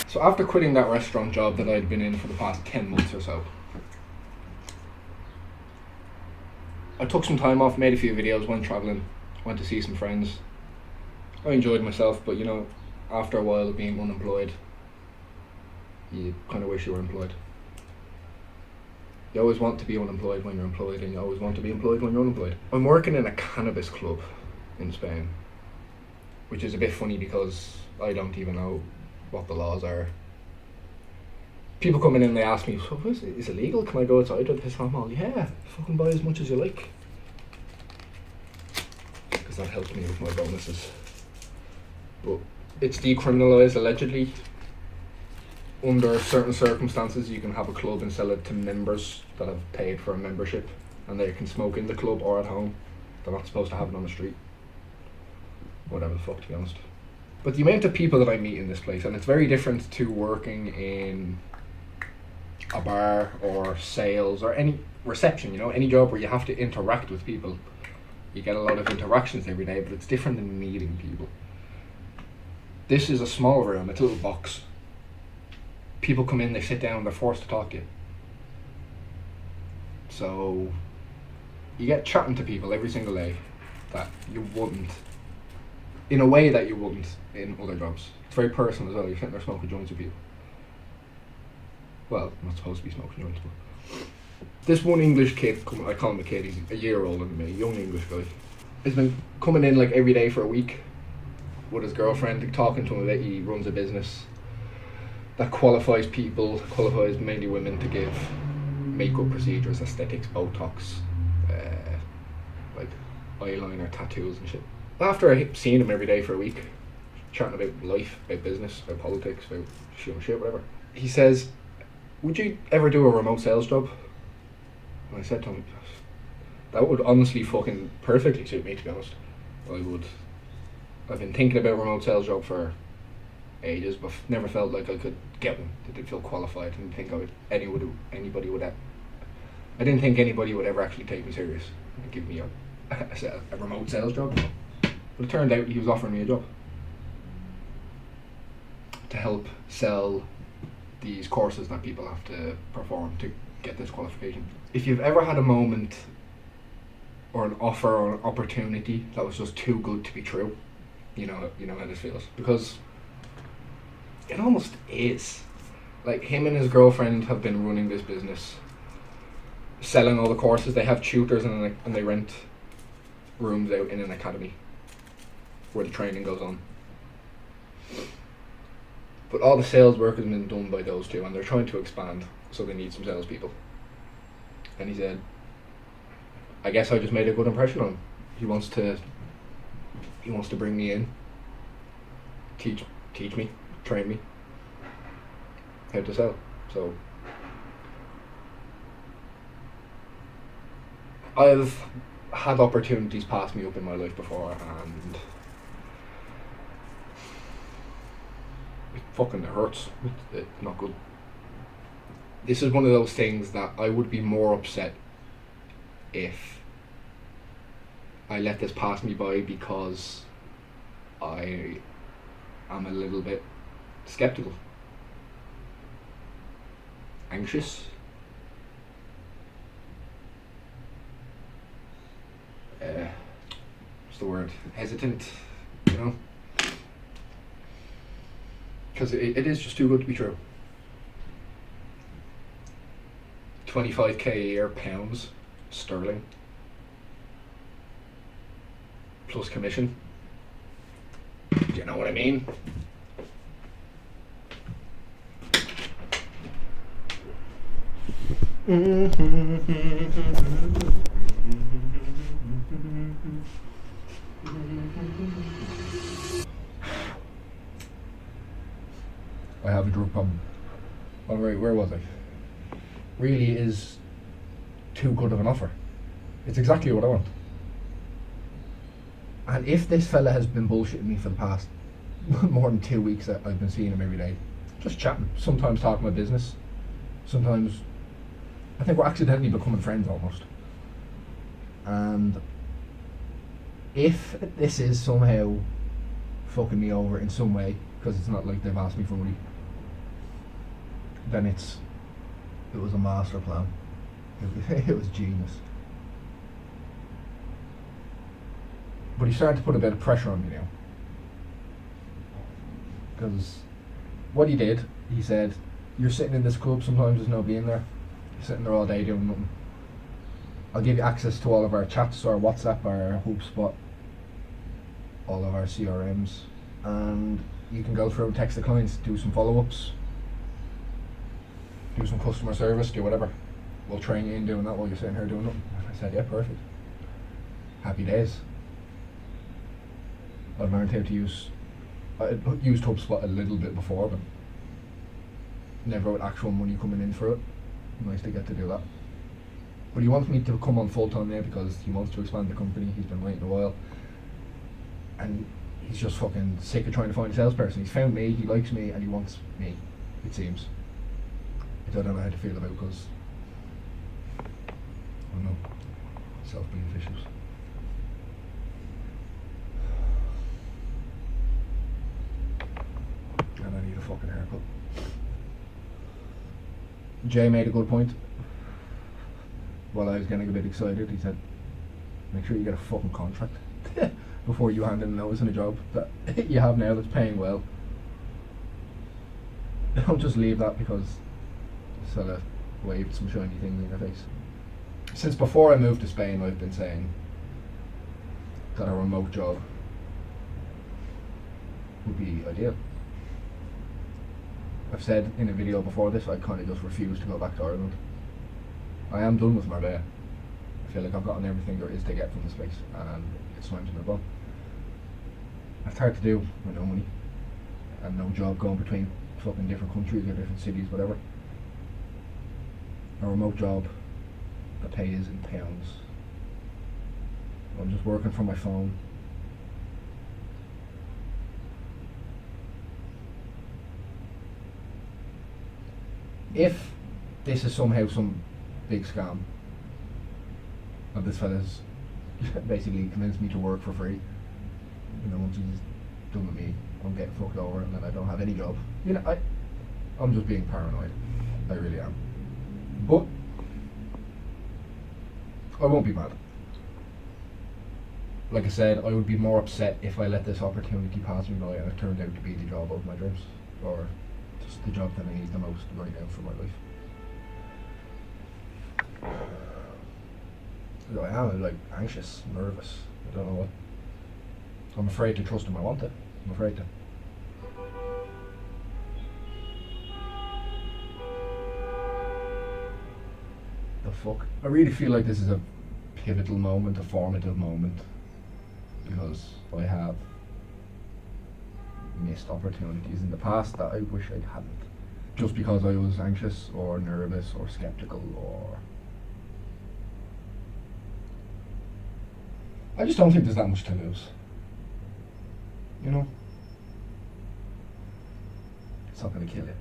So after quitting that restaurant job that I'd been in for the past 10 months or so, I took some time off, made a few videos, went travelling, went to see some friends. I enjoyed myself, but after a while of being unemployed, you kind of wish you were employed. You always want to be unemployed when you're employed, and you always want to be employed when you're unemployed. I'm working in a cannabis club in Spain, which is a bit funny because I don't even know what the laws are. People come in and they ask me, so is it illegal? Can I go outside with this? I'm all, yeah, fucking buy as much as you like. Because that helps me with my bonuses. But it's decriminalised allegedly. Under certain circumstances, you can have a club and sell it to members that have paid for a membership, and they can smoke in the club or at home. They're not supposed to have it on the street. Whatever the fuck, to be honest. But the amount of people that I meet in this place, and it's very different to working in a bar or sales or any reception, any job where you have to interact with people. You get a lot of interactions every day, but it's different than meeting people. This is a small room, it's a little box. People come in, they sit down, they're forced to talk to you. So you get chatting to people every single day that you wouldn't, in a way that you wouldn't in other jobs. It's very personal as well. You're sitting there smoking joints with people. Well, I'm not supposed to be smoking joints, but this one English kid, I call him a kid, he's a year older than me, young English guy, has been coming in like every day for a week with his girlfriend, talking to him about he runs a business that qualifies mainly women to give makeup procedures, aesthetics, Botox, like eyeliner, tattoos and shit. After I seen him every day for a week, chatting about life, about business, about politics, about shit, whatever, he says, would you ever do a remote sales job? And I said to him, that would honestly fucking perfectly suit me, to be honest. I've been thinking about a remote sales job for ages, but never felt like I could get one. I didn't feel qualified. I didn't think anybody would I didn't think anybody would ever actually take me serious and give me a remote sales job. But it turned out he was offering me a job to help sell these courses that people have to perform to get this qualification. If you've ever had a moment or an offer or an opportunity that was just too good to be true, you know how this feels. Because it almost is. Like, him and his girlfriend have been running this business, selling all the courses. They have tutors and they rent rooms out in an academy where the training goes on. But all the sales work has been done by those two, and they're trying to expand, so they need some salespeople. And he said, I guess I just made a good impression on him. He wants to bring me in, teach me, train me how to sell. So I've had opportunities pass me up in my life before, and it fucking hurts. It's not good. This is one of those things that I would be more upset if I let this pass me by, because I am a little bit skeptical, anxious, what's the word, hesitant, because it is just too good to be true. 25k a year, pounds sterling, plus commission. Do you know what I mean? I have a drug problem. Alright, where was I? Really is too good of an offer. It's exactly what I want. And if this fella has been bullshitting me for the past more than 2 weeks, that I've been seeing him every day, just chatting, sometimes talking about business, sometimes I think we're accidentally becoming friends almost. And if this is somehow fucking me over in some way, because it's not like they've asked me for money, then it was a master plan. It was genius. But he started to put a bit of pressure on me now. Because what he did, he said, you're sitting in this club, sometimes there's nobody in there. You're sitting there all day doing nothing. I'll give you access to all of our chats, our WhatsApp, our HubSpot, all of our CRMs, and you can go through and text the clients, do some follow-ups, do some customer service, do whatever. We'll train you in doing that while you're sitting here doing nothing. And I said, yeah, perfect. Happy days. I've learned how to use, I used HubSpot a little bit before, but never with actual money coming in for it. Nice to get to do that. But he wants me to come on full time now because he wants to expand the company. He's been waiting a while. And he's just fucking sick of trying to find a salesperson. He's found me, he likes me, and he wants me, it seems. Which I don't know how to feel about because, I don't know, self-belief issues. And I need a fucking haircut. Jay made a good point. While I was getting a bit excited, he said, make sure you get a fucking contract before you hand in a notice in a job that you have now that's paying well. Don't just leave that because sort of waved some shiny thing in your face. Since before I moved to Spain, I've been saying that a remote job would be ideal. I've said in a video before this, I kind of just refuse to go back to Ireland. I am done with Marbella. I feel like I've gotten everything there is to get from this place, and it's time to move on. It's hard to do with no money and no job going between fucking different countries or different cities, whatever. A remote job that pays in pounds. I'm just working from my phone. If this is somehow some big scam and this fella's basically convinced me to work for free, you know, once he's done with me, I'm getting fucked over and then I don't have any job. You know, I'm just being paranoid. I really am. But I won't be mad. Like I said, I would be more upset if I let this opportunity pass me by and it turned out to be the job of my dreams, or just the job that I need the most right now for my life. I am like anxious, nervous. I don't know what. I'm afraid to trust him. I want it. I'm afraid to. The fuck? I really feel like this is a pivotal moment, a formative moment, because I have missed opportunities in the past that I wish I hadn't. Just because I was anxious or nervous or skeptical or... I just don't think there's that much to lose. You know? It's not going to kill you.